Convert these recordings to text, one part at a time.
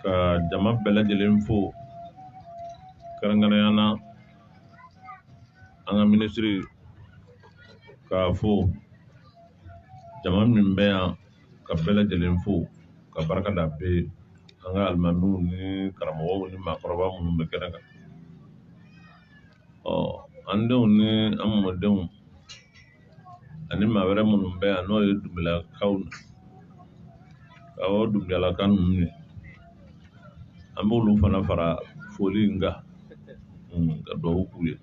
ka jama bɛɛ lajɛlen fo kɛrɛnkɛrɛnnenya na an ka minisiri k'a fo jama min bɛ yan ka bɛɛ lajɛlen fo ka barika da bɛ an ka alimamiw ni karamɔgɔw ni maakɔrɔba minnu bɛ kɛnɛ kan an denw ni an mɔdenw ani maa wɛrɛ minnu bɛ yan n'o ye Dunbiyalakaw awɔ Dunbiyalaka ninnu ye an b'olu fana fara foli in kan ka dugawu k'u ye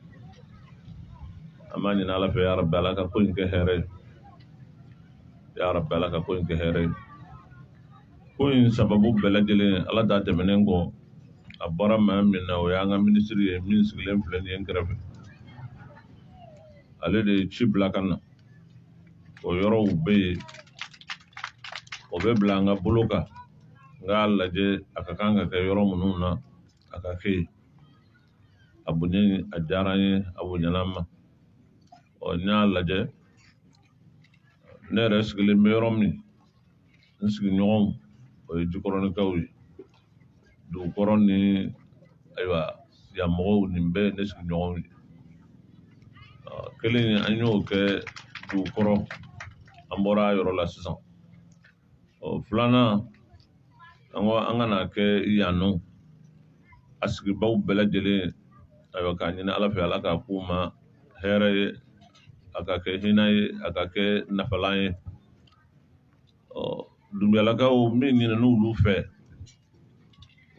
an b'a ɲini Ala fɛ ya Rabi Ala ka ko in kɛ hɛrɛ ye ya Rabi Ala ka ko in kɛ hɛrɛ ye ko in sababu bɛɛ lajɛlen Ala ta tɛmɛnen kɔ a bɔra maa min na o y'an ka minisiri ye min sigilen filɛ nin ye n kɛrɛfɛ ale de ye ci bila ka na o yɔrɔw bɛ yen o bɛ bila an ka bolo kan n k'a lajɛ a ka kan ka kɛ yɔrɔ minnu na a ka kɛ yen a bonya a diyara n ye a bonyana n ma n y'a lajɛ ne yɛrɛ sigilen bɛ yɔrɔ min n sigiɲɔgɔnw o ye Jikɔrɔnikaw ye Dugukɔrɔ ni ayiwa yan mɔgɔw nin bɛɛ ye ne sigiɲɔgɔnw ye kelen an y'o kɛ Dugukɔrɔ an bɔra a yɔrɔ la sisan filanan an ko an kana kɛ yan nɔ a sigibaw bɛɛ lajɛlen ayiwa k'a ɲini Ala fɛ Ala k'a k'u ma hɛrɛ ye a ka kɛ hinɛ ye a ka kɛ nafalan ye Dunbiyalakaw min ɲinina olu fɛ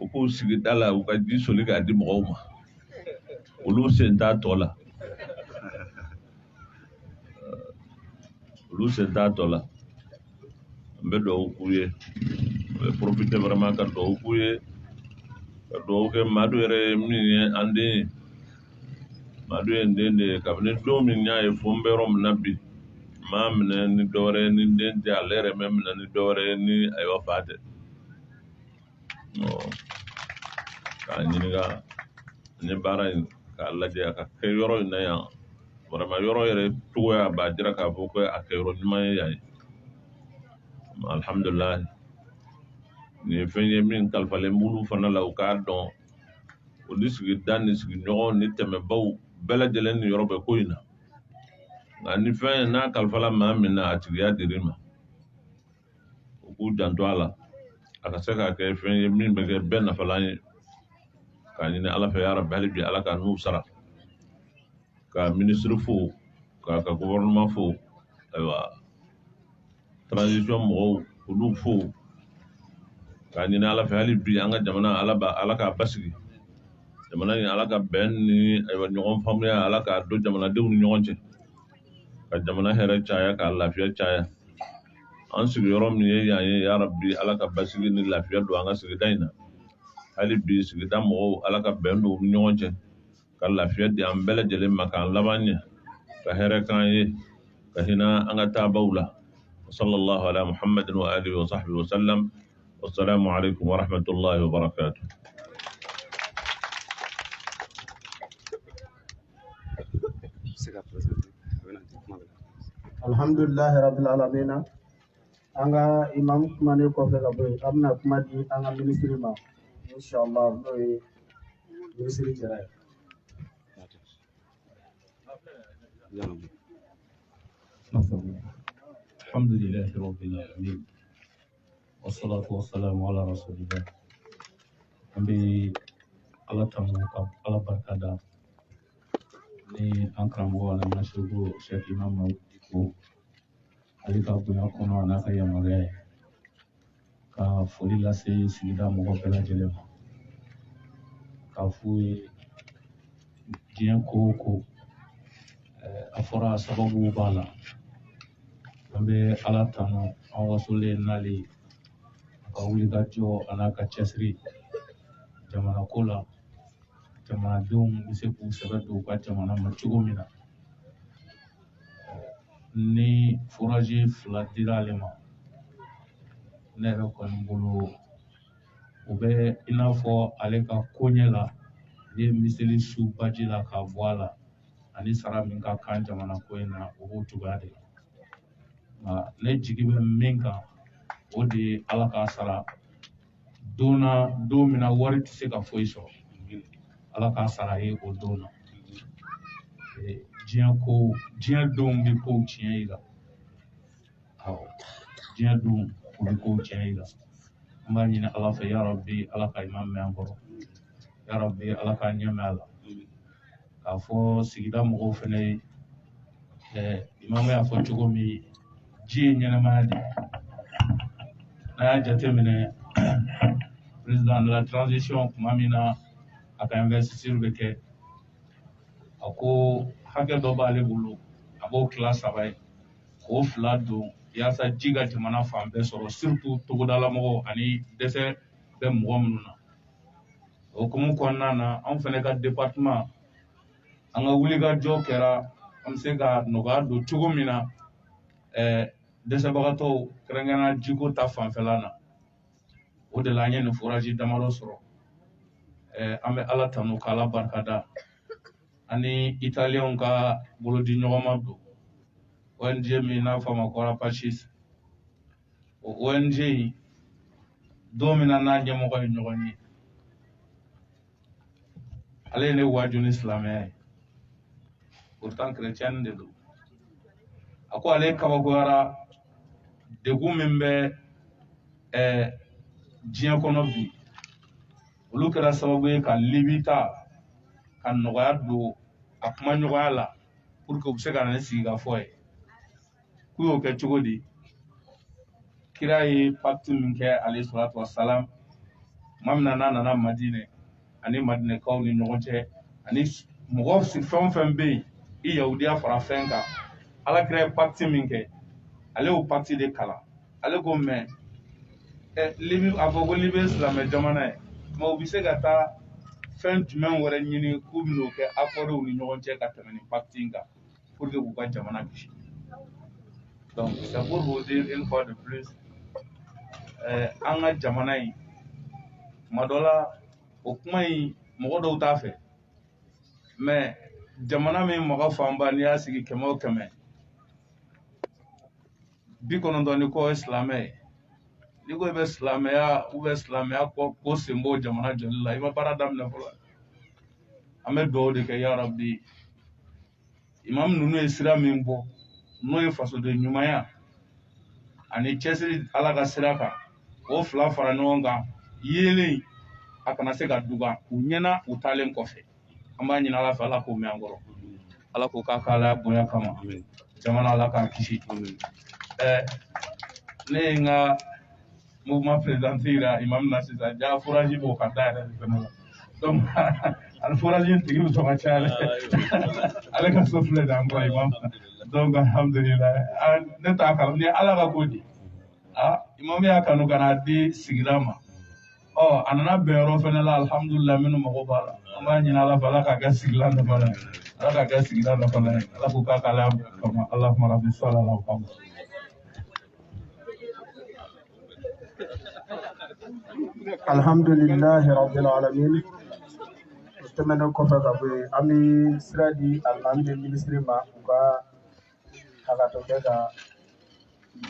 u k'u sigi da la u ka ji soli k'a di mɔgɔw ma olu sen t'a tɔ la olu sen t'a tɔ la n bɛ dugawu k'u ye n bɛ profiter vraiment ka dugawu k'u ye ka dugawu kɛ Madu yɛrɛ ye min ye an den ye Madu ye n den de ye kabini don min y'a ye fo n bɛ yɔrɔ min na bi n m'a minɛ ni dɔwɛrɛ ye ni n den tɛ ale yɛrɛ mɛ minɛ ni dɔwɛrɛ ye ni ayiwa fa tɛ k'a ɲininka n ye baara in k'a lajɛ a ka kɛ yɔrɔ in na yan vraiment yɔrɔ yɛrɛ cogoya b'a jira k'a fɔ ko a kɛ yɔrɔ ɲuman ye yan ye alhamdulilayi nin ye fɛn ye min kalifalen b'olu fana la u k'a dɔn o ni sigida ni sigiɲɔgɔn ni tɛmɛbaw bɛɛ lajɛlen ni yɔrɔ bɛ ko in na nka ni fɛn ye n'a kalifala maa min na a tigiya dir'i ma u k'u janto a la a ka se k'a kɛ fɛn ye min bɛ kɛ bɛɛ nafalan ye k'a ɲini Ala fɛ ya Rabi hali bi Ala ka n'u sara ka minisiri fo k'a ka gouvernement fo ayiwa transition mɔgɔw olu fo k'a ɲini Ala fɛ hali bi an ka jamana Ala k'a basigi jamana in Ala ka bɛn ni ayiwa ɲɔgɔn faamuya Ala k'a don jamanadenw ni ɲɔgɔn cɛ ka jamana hɛrɛ caya k'a lafiya caya an sigiyɔrɔ min ye yan ye ya Rabi Ala ka basigi ni lafiya don an ka sigida in na hali bi sigida mɔgɔw Ala ka bɛn don u ni ɲɔgɔn cɛ ka lafiya di an bɛɛ lajɛlen ma k'an laban ɲɛ ka hɛrɛ k'an ye ka hinɛ an ka taabaw la sallallahu ala Muhammadin wa alihi wa sahbihi wa sallam wassalamu alaikum wa rahmatullahi wa barakatuh Alhamdulillah rabbil alamin anga imam kumane ko fe gabo amna kuma di anga ministry ma inshallah no e ministry jara alhamdulillah rabbil alamin wassalatu wassalamu ala rasulillah ambi ala tamu ka ala barkada ni an karamɔgɔ na mashugo Sheikh Imam Mawdiko ale ka bonya kɔnɔ a n'a ka yamaruya ye ka foli lase sigida mɔgɔ bɛɛ lajɛlen ma k'a f'u ye diɲɛ ko o ko a fɔra sababu b'a la an bɛ ala tanu an wasolen n'ale a ka wulikajɔ a n'a ka cɛsiri jamana ko la jamanadenw bɛ se k'u sɛbɛ don u ka jamana ma cogo min na ni furaji 2 dira ale ma ne yɛrɛ kɔni bolo u bɛ i n'a fɔ ale ka koɲɛ la ne miseli su baji la k'a bɔ a la ani sara min ka kan jamana ko in na o b'o cogoya de la nka ne jigi bɛ min kan o de ye ala k'a sara don min na wari tɛ se ka foyi sɔrɔ ala k'a sara a ye o don na diɲɛ don bɛ kow tiɲɛ i la diɲɛ don o bɛ kow tiɲɛ i la an b'a ɲini ala fɛ ya rabbi ala ka imam mɛn an kɔrɔ ya rabbi ala k'a ɲɛ mɛn a la k'a fɔ sigida mɔgɔw fɛnɛ ye imam y'a fɔ cogo min ji ye ɲɛnɛmaya de n'a y'a jateminɛ président de la transition tuma min na a ka investiture bɛ kɛ a ko hakɛ dɔ b'ale bolo a b'o tila 3 ye k'o 2 don yaasa ji ka jamana fan bɛɛ sɔrɔ surtout togodala mɔgɔw ani dɛsɛ bɛ mɔgɔ minnu na o hukumu kɔnɔna na anw fɛnɛ ka département an ka wulikajɔ kɛra an bɛ se ka nɔgɔya don cogo min na dɛsɛbagatɔw kɛrɛnkɛrɛnnenya jiko ta fanfɛla na o de la an ye nin forage damadɔ sɔrɔ an bɛ ala tanu k'ala barikada ani italiyɛnw ka bolodi ɲɔgɔnma don ONG min n'a fɔ a ma ko Arapachis o ONG in don min na n'a ɲɛmɔgɔ ye ɲɔgɔn ye ale ye ne waaju ni silamɛya ye pourtant chrétien de don a ko ale kabakoyara degun min bɛ diɲɛ kɔnɔ bi olu kɛra sababu ye ka Libi ta ka nɔgɔya don a kuma ɲɔgɔnya la pour que u bɛ se ka na ne sigi ka fɔ ye k'u y'o kɛ cogo di kira ye pacte min kɛ alayhi salatu wassalam tuma min na n'a nana Madinɛ ani Madinɛkaw ni ɲɔgɔn cɛ ani mɔgɔ fɛn o fɛn bɛ yen i yahudiya fara fɛn kan alakira ye pacte min kɛ ale y'o pacte de kalan ale ko mais Libi a fɔ ko Libi ye silamɛ jamana ye mais u bɛ se ka taa fɛn jumɛn wɛrɛ ɲini k'u bɛn'o kɛ accords ni ɲɔgɔn cɛ ka tɛmɛ ni pacte in kan pour que k'u ka jamana kisi donc c'est pour vous dire une fois de plus an ka jamana in tuma dɔ la o kuma in mɔgɔ dɔw t'a fɛ mais jamana min mɔgɔ fanba n'i y'a sigi 100 o 100 90 ni kɔ ye silamɛ ye n'i ko i bɛ silamɛya silamɛya ko sen b'o jamana jɔli la i ma baara daminɛ fɔlɔ an bɛ dugawu de kɛ ya rabbi imam ninnu ye sira min bɔ n'o ye fasoden ɲumanya ani cɛsiri ala ka sira kan o 2 fara ɲɔgɔn kan yeelen a kana se ka duga u ɲɛna u taalen kɔfɛ an b'a ɲini ala fɛ ala k'o mɛn an kɔrɔ ala k'o k'a k'ala bonya kama jamana ala k'a kisi ne ye n ka mouvement présidente yira imam na sisan ja forage b'o ka da yɛrɛ de fɛnɛ la donc ani forage in tigi bɛ sɔn ka caya ale ka so filɛ de an kɔ imam donc alhamdulillah ne t'a kalan ni ala ka ko di imam y'a kanu ka n'a di sigida ma a nana bɛn yɔrɔ fɛnɛ la alhamdulillah minnu mago b'a la an b'a ɲini ala fɛ ala k'a kɛ sigilan dɔ fana ye ala k'a kɛ sigida dɔ fana ye ala k'o k'a k'ala kama allahumma rabbi salli ala muhammad alhamdulillahi rabbil alamin tɛmɛnen kɔfɛ ka bɔ yen an bɛ sira di alimami ministre ma u ka hakɛto kɛ ka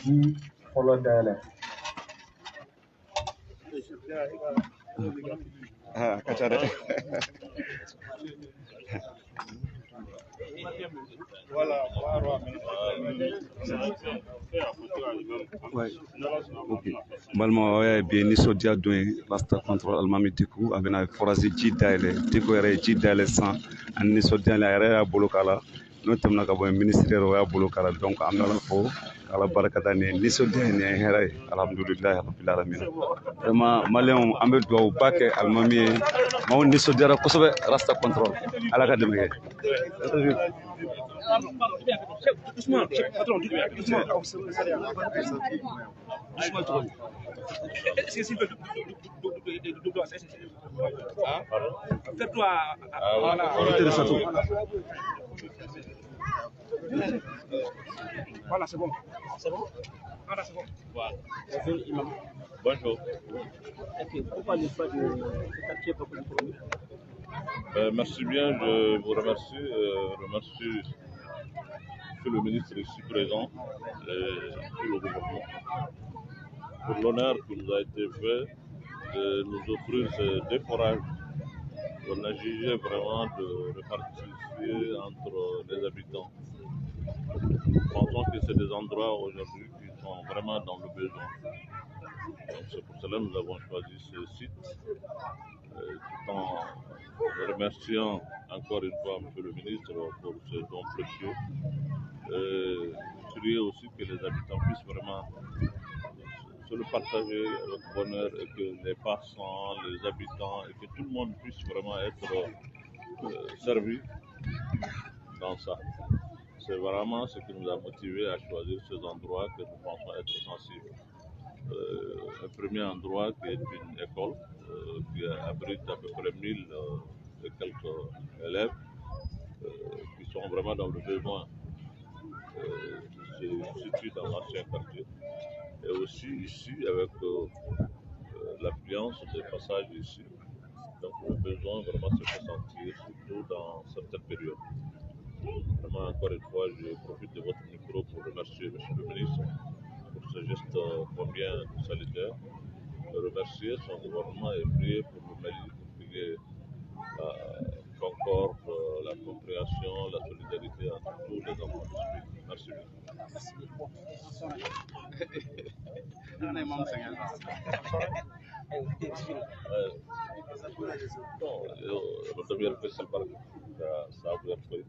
ji fɔlɔ dayɛlɛ. Ka ca dɛ. Balima ya bi nisɔndiya don ye Rasta contre Alimami Dicko a bɛna forage ji dayɛlɛ Dicko yɛrɛ ye ji dayɛlɛ sisan ani nisɔndiya la a yɛrɛ y'a bolo k'a la n'o tɛmɛna ka bɔ yen ministre yɛrɛ o y'a bolo k'a la donc an bɛ ala fo k'ala barikada nin ye nisɔndiya ye nin ye hɛrɛ ye alhamdulilahi rabbil alamin vraiment maliyɛnw an bɛ duwawuba kɛ Alimami ye maaw nisɔndiyara kosɛbɛ Rasta contre ala ka dɛmɛ kɛ. Voilà, c'est bon. C'est bon? Voilà, c'est bon. Voilà. Bonjour. Pourquoi le choix de ce quartier pour le premier? Merci bien, je vous remercie. Remercie Monsieur le ministre ici présent et tout le gouvernement pour l'honneur qui nous a été fait de nous offrir ces 2 forages qu'on a jugé vraiment de répartir entre les habitants. Nous pensons que c'est des endroits aujourd'hui qui sont vraiment dans le besoin. Donc c'est pour cela que nous avons choisi ce site, tout en remerciant encore une fois M. le ministre pour ce don précieux. Prier aussi que les habitants puissent vraiment se le partager avec bonheur et que les passants, les habitants et que tout le monde puisse vraiment être servi dans ça. C'est vraiment ce qui nous a motivés à choisir ces endroits que nous pensons être sensibles. Un premier endroit qui est une école qui abrite à peu près 1000 et quelques élèves qui sont vraiment dans le besoin, qui se situe dans l'ancien quartier. Et aussi ici avec l'affluence des passages ici. Donc le besoin vraiment se fait sentir surtout dans certaines périodes. Vraiment encore une fois, je profite de votre micro pour remercier M. le ministre pour ce geste combien salutaire. Remercier son gouvernement et prier pour le Mali, pour qu'il y ait la concorde, la compréhension, la solidarité entre tous les enfants du pays. Merci beaucoup. No debía empezar para sabu yarkoy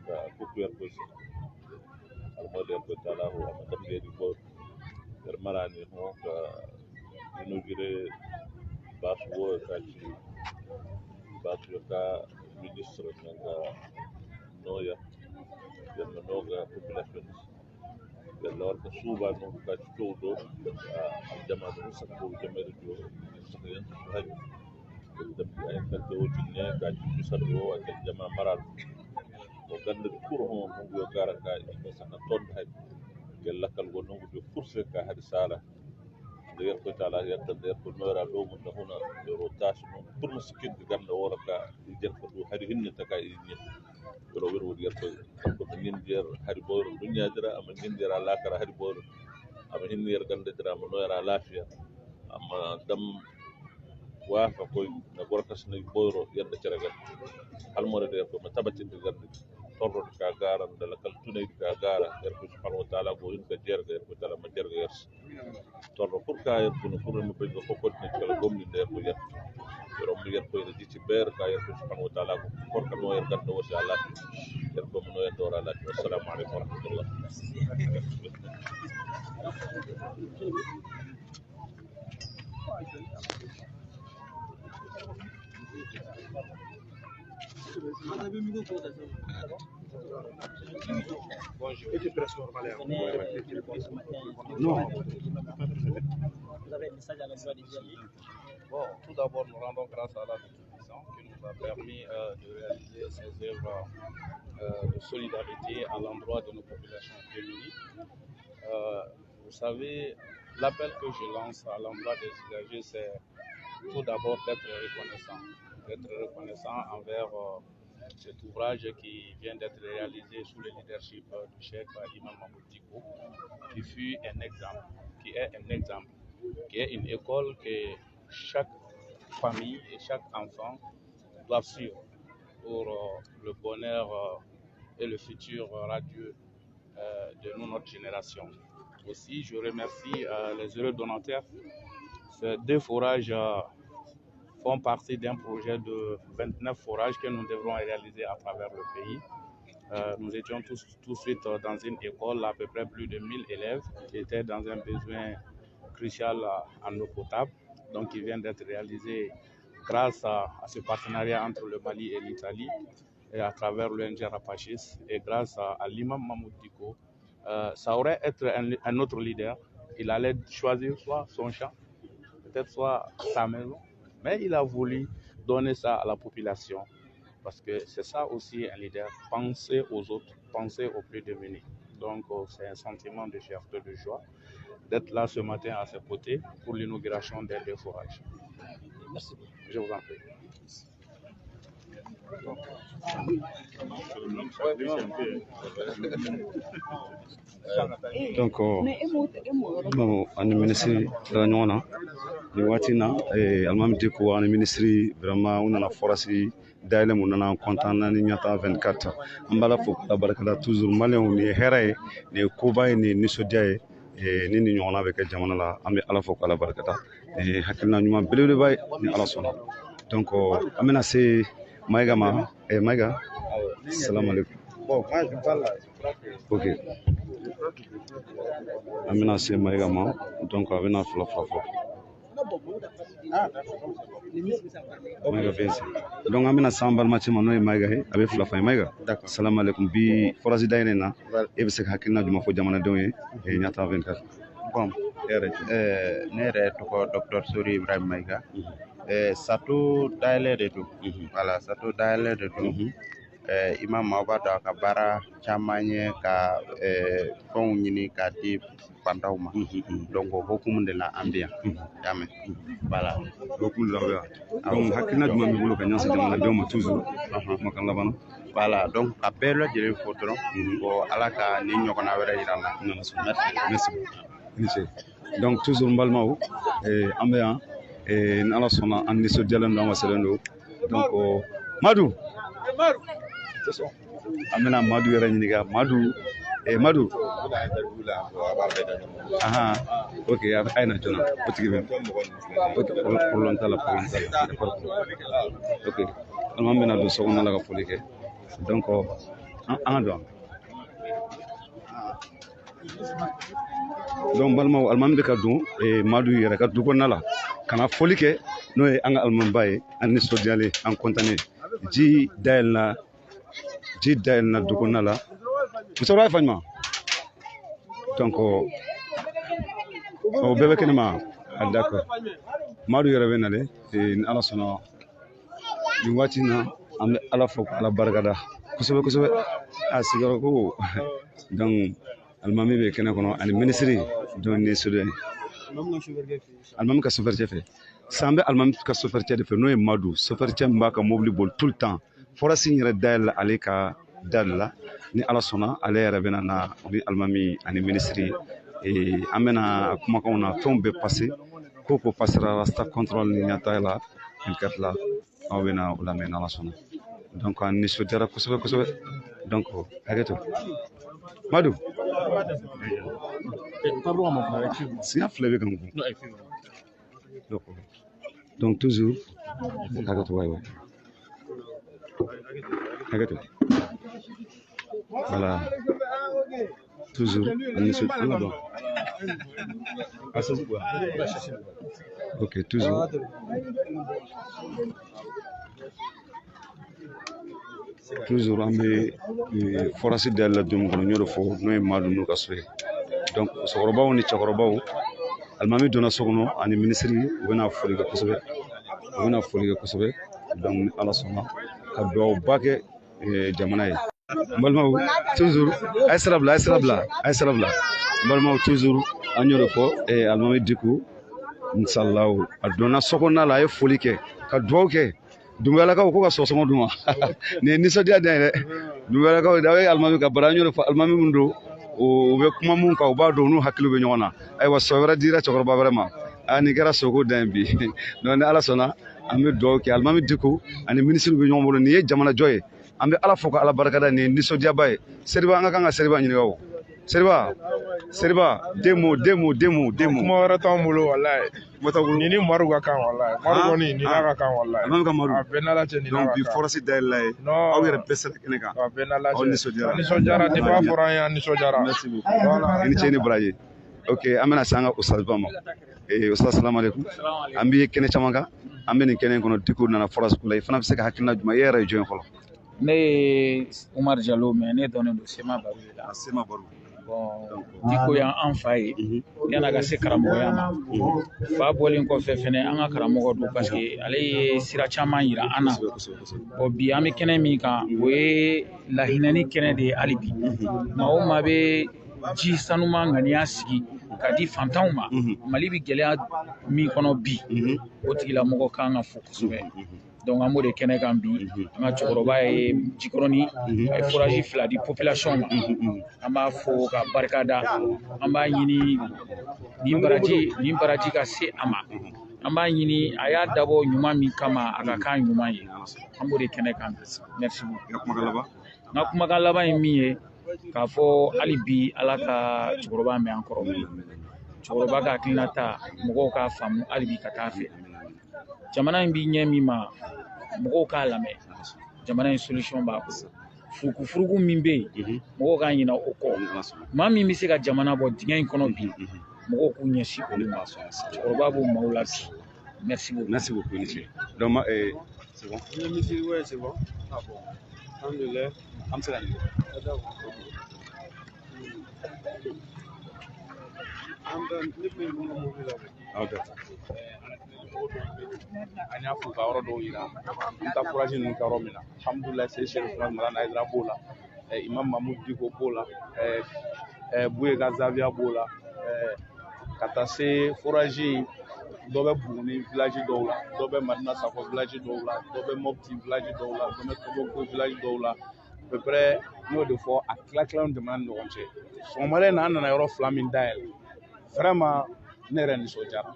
ka kuku yarkoy almode yarkoy talahu ama dambe di bo yar marani ho ka inauguré basu wo ka ci basu ka ministre nga noya yalla noga population yalla warka suba no ka ci todo al jamaatu sakko jamaare do sakyan haji dem ay kaddo jinne ka ci bisal wo ak jama maral o gande pour on yo gara ka e sana ton haji yalla kal go no do course ka hadi sala der ko tala yadda der ko nora do mun da huna do rotation pour muskin gande wora ka der ko do hadi hinne ta ka ni ro wero der ko min der hadi bor dunya dira am min der ala kara hadi bor am hinne yer gande dira mo nora lafiya amma dam wafa koy na gorkas ne boro yadda ceragal almore der ko ma tabatin gande torro ka gara dala kal tunay ka gara der ko subhanahu wa ta'ala go in ka jerga der ko tala ma jerga yers torro pour ka yer ko pour no be ko ko ne kala gomni der ko yer ro mi yer ko yer di ci ber ka yer ko subhanahu wa ta'ala go por ka no yer gande wasi Allah yer ko no yer dora Allah assalamu alaykum wa rahmatullah. Bonjour. Et tu presses normal. Non. Vous avez un message à l'endroit des alliés? Bon, tout d'abord, nous rendons grâce à la Tout-Puissant qui nous a permis de réaliser ces œuvres de solidarité à l'endroit de nos populations féminines. Vous savez, l'appel que je lance à l'endroit des usagers, c'est tout d'abord d'être reconnaissant envers cet ouvrage qui vient d'être réalisé sous le leadership du chef Imam Mahmoud Dicko, qui fut un exemple, qui est une école que chaque famille et chaque enfant doivent suivre pour le bonheur et le futur radieux de notre génération. Aussi, je remercie les heureux donataires. Ces 2 forages font partie d'un projet de 29 forages que nous devrons réaliser à travers le pays. Nous étions tout de suite dans une école, à peu près plus de 1000 élèves, qui étaient dans un besoin crucial en eau potable, donc qui vient d'être réalisé grâce à ce partenariat entre le Mali et l'Italie, et à travers l'ONG Rapachis, et grâce à l'imam Mahmoud Dicko. Ça aurait été un autre leader. Il allait choisir soit son champ, peut-être soit sa maison, mais il a voulu donner ça à la population, parce que c'est ça aussi un leader, penser aux autres, penser aux plus démunis. Donc c'est un sentiment de fierté, de joie d'être là ce matin à ses côtés pour l'inauguration des 2 forages. Merci. Je vous en prie. donc bon ani ministre la ɲɔgɔn na nin waati na alimami Diko ani ministre vraiment u nana forasi dayɛlɛ mun nana content na ni ɲata 24 an b'ala fo k'ala barikada toujours maliyɛnw nin ye hɛrɛ ye nin ye koba ye nin ye nisɔndiya ye ni nin ɲɔgɔnna bɛ kɛ jamana la an bɛ ala fo k'ala barikada hakilina ɲuman belebeleba ye ni ala sɔnna donc an bɛna se Mayiga ma Mayiga salamu alaikum ok an bɛna se Mayiga ma donc a bɛna fila fɔ Mayiga fɛn donc an bɛna san balimacɛ ma n'o ye Mayiga ye a bɛ fila fɔ ye Mayiga salamu alaikum bi forasi dayɛlɛ na e bɛ se ka hakilina jumɛn fɔ jamanadenw ye ɲata 24 bon ne yɛrɛ tɔgɔ Dr Sori Ibrahim Mayiga sato dayɛlɛ de don voilà sato dayɛlɛ de don imam aw b'a dɔn a ka baara caman ye ka fɛnw ɲini k'a di fantanw ma donc o hokumu de la an bɛ yan y'a mɛn voilà hokumu de la donc hakilina jumɛn b'i bolo ka ɲɛsin jamanadenw ma toujours kumakan laban voilà donc ka bɛɛ lajɛlen fo dɔrɔn bon ala ka ni ɲɔgɔnna wɛrɛ yira an na merci donc toujours n balimaw an bɛ yan ni ala sɔnna an nisɔndiyalen don an wasalen don donc Madu an bɛna Madu yɛrɛ ɲininka Madu ok a ye na joona o tigi bɛ problème t'a la ok an bɛna don so kɔnɔ la ka foli kɛ donc an ka don donc balimaw alimami bɛ ka don Madu yɛrɛ ka du kɔnɔna la ka na foli kɛ n'o ye an ka alimamiba ye an nisɔndiyalen an kɔntannen ji dayɛlɛnna du kɔnɔna la musokɔrɔba ye faɲuma donc o bɛɛ bɛ kɛnɛ ma d'accord Madu yɛrɛ bɛ nalen ni ala sɔnna nin waati na an bɛ ala fo k'ala barikada kosɛbɛ kosɛbɛ a sigiyɔrɔ ko donc alimami bɛ kɛnɛ kɔnɔ ani ministre donc ni soden alimami ka chauffeur fɛ san bɛ alimami ka chauffeur de fɛ n'o ye Madu chauffeur min b'a ka mobili boli tout le temps forasi yɛrɛ dayɛlɛ ale ka da de la ni ala sɔnna ale yɛrɛ bɛna na ni alimami ani ministre an bɛna kumakanw na fɛnw bɛ passer ko passera rasta contrôle ni ɲata la 24 la aw bɛna o lamɛn ala sɔnna donc an nisɔndiyara kosɛbɛ kosɛbɛ donc hakɛto Madu siɲɛ fila bɛ kan kun donc toujours hakɛto wayi hakɛto voilà toujours ok toujours an bɛ forasi dayɛlɛ don min kɔnɔ n y'o de fɔ n'o ye Madu n'u ka so ye donc musokɔrɔbaw ni cɛkɔrɔbaw alimami donna so kɔnɔ ani ministre u bɛna foli kɛ kosɛbɛ donc ni ala sɔnna ka duwawuba kɛ jamana ye n balimaw toujours a ye sira bila n balimaw toujours an y'o de fɔ alimami Diko inshallah a donna so kɔnɔna la a ye foli kɛ ka duwawu kɛ Dunbiyalakaw ko ka sɔsɔngɔ d'u ma nin ye nisɔndiya dan ye dɛ Dunbiyalakaw da ye alimami ka bara an y'o de fɔ alimami min don u bɛ kuma mun kan u b'a dɔn u n'u hakili bɛ ɲɔgɔn na ayiwa sɔ wɛrɛ dira cɛkɔrɔba wɛrɛ ma nin kɛra soko dan ye bi donc ni ala sɔnna an bɛ duwawu kɛ alimami Diko ani ministre bɛ ɲɔgɔn bolo nin ye jamanajɔ ye an bɛ ala fo ka ala barikada nin ye nisɔndiyaba ye Seriba an ka kan ka Seriba ɲininka o Seriba demo kuma wɛrɛ t'anw bolo walayi ni Maru ka kan walayi Maru kɔni ni n'a ka kan walayi alimami ka Maru a bɛɛ n'ala cɛ ni n'a ka kan donc bi forasi dayɛlɛla ye aw yɛrɛ bɛɛ sera kɛnɛ kan a bɛɛ n'ala aw cɛ nisɔndiyara depuis a fɔra an ye an nisɔndiyara merci beaucoup i ni ce ni baraji ok an bɛna se an ka ustaziba ma ustaz salamu alaikum an bɛ kɛnɛ caman kan an bɛ nin kɛnɛ in kɔnɔ Diko nana forasi la i fana bɛ se ka hakilina jumɛn e yɛrɛ ye jɔn fɔlɔ ne ye Umar Jalo mais ne dɔnnen don Sema Baru de la Sema Baru bon Diko y'an fa ye yan'a ka se karamɔgɔya ma fa bɔlen kɔfɛ fɛnɛ an ka karamɔgɔ don parce que ale ye sira caman yira an na bon bi an bɛ kɛnɛ min kan o ye lahinɛni kɛnɛ de ye hali bi maa o maa bɛ ji sanuma ŋaniya sigi ka di fantanw ma Mali bɛ gɛlɛya min kɔnɔ bi o tigilamɔgɔ kan ka fo kosɛbɛ donc an b'o de kɛnɛ kan bi an ka cɛkɔrɔba ye Jikɔrɔni a ye forage 2 di population ma an b'a fɔ ka barika da an b'a ɲini nin baraji ka se a ma an b'a ɲini a y'a dabɔ ɲuman min kama a ka kan ɲuman ye an b'o de kɛnɛ kan merci beaucoup n ka kumakan laban ye min ye k'a fɔ hali bi Ala ka cɛkɔrɔba mɛn an kɔrɔ cɛkɔrɔba ka hakilinata mɔgɔw k'a faamu hali bi ka taa fɛ jamana in bi ɲɛ min ma mɔgɔw k'a lamɛn jamana in solution b'a kɔ furuku min bɛ yen mɔgɔw k'a ɲinɛ o kɔ maa min bɛ se ka jamana bɔ dingɛ in kɔnɔ bi mɔgɔw k'u ɲɛsin olu ma cɛkɔrɔba b'o maaw la bi merci beaucoup donc c'est bon ouais c'est bon alhamdulillah am se ka an y'a fɔ ka yɔrɔ dɔw yira n ka courage ninnu kɛ yɔrɔ min na alhamdulillah c'est Cheikh Mara Aidara b'o la Imam Mahmoud Diko b'o la Bouye Zavia b'o la ka taa se forage dɔ bɛ Buguni village dɔw la dɔ bɛ Madina Sakɔ village dɔw la dɔ bɛ Mopti village dɔw la dɔ bɛ Toboko village dɔw la à peu près n y'o de fɔ a tila-tilaw jamana ni ɲɔgɔn cɛ sɔgɔmada in na an nana yɔrɔ 2 min dayɛlɛ vraiment ne yɛrɛ nisɔndiyara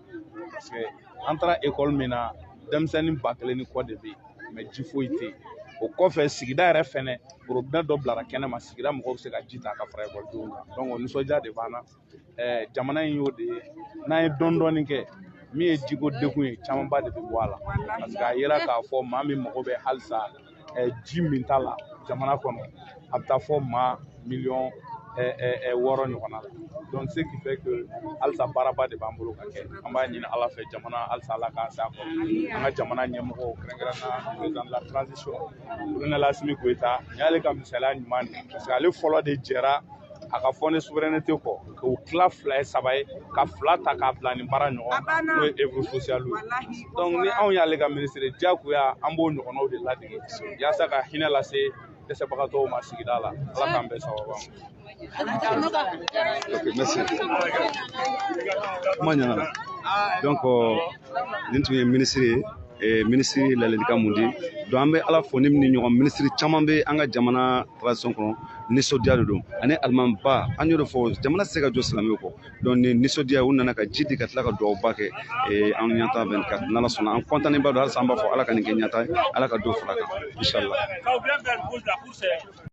parce que an taara école min na denmisɛnnin 1000 ni kɔ de bɛ yen mais ji foyi tɛ yen o kɔfɛ sigida yɛrɛ fɛnɛ robinet dɔ bilara kɛnɛ ma sigida mɔgɔw bɛ se ka ji ta ka fara ekɔlidenw kan donc o nisɔndiya de b'an na jamana in y'o de ye n'an ye dɔɔni kɛ min ye jiko dekun ye camanba de bɛ bɔ a la parce que a yera k'a fɔ maa min mago bɛ halisa ji min t'a la jamana kɔnɔ a bɛ taa fɔ maa miliyɔn 6 ɲɔgɔnna la donc ce qui fait que halisa baaraba de b'an bolo ka kɛ an b'a ɲini Ala fɛ jamana halisa Ala k'a s'a kɔrɔ an ka jamana ɲɛmɔgɔw kɛrɛnkɛrɛnnenya président de la transition colonel Asimi Goyita n y'ale ka misaliya ɲuman de parce que ale fɔlɔ de jɛra a ka fɔ ni souveraineté kɔ k'o tila 2 ye 3 ye ka 2 ta k'a bila nin baara ɲɔgɔn kan n'o ye œuvre sociale ye donc ni anw y'ale ka ministre diyagoya an b'o ɲɔgɔnnaw de ladege yaasa ka hinɛ lase dɛsɛbagatɔw ma sigida la Ala k'an bɛɛ sababa ok merci kuma ɲɛna donc nin tun ye ministre ye ministre ladilikan mun di donc an bɛ Ala fo ni ni ɲɔgɔn ministre caman bɛ an ka jamana transition kɔnɔ nisɔndiya de don ani alimanba an y'o de fɔ jamana tɛ se ka jɔ silamɛw kɔ donc ni nisɔndiya u nana ka ji di ka tila ka duwawuba kɛ an ɲɛta 24 n'Ala sɔnna an kɔntannen ba don halisa an b'a fɔ Ala ka nin kɛ ɲɛta ye Ala ka dɔ fara kan inchallah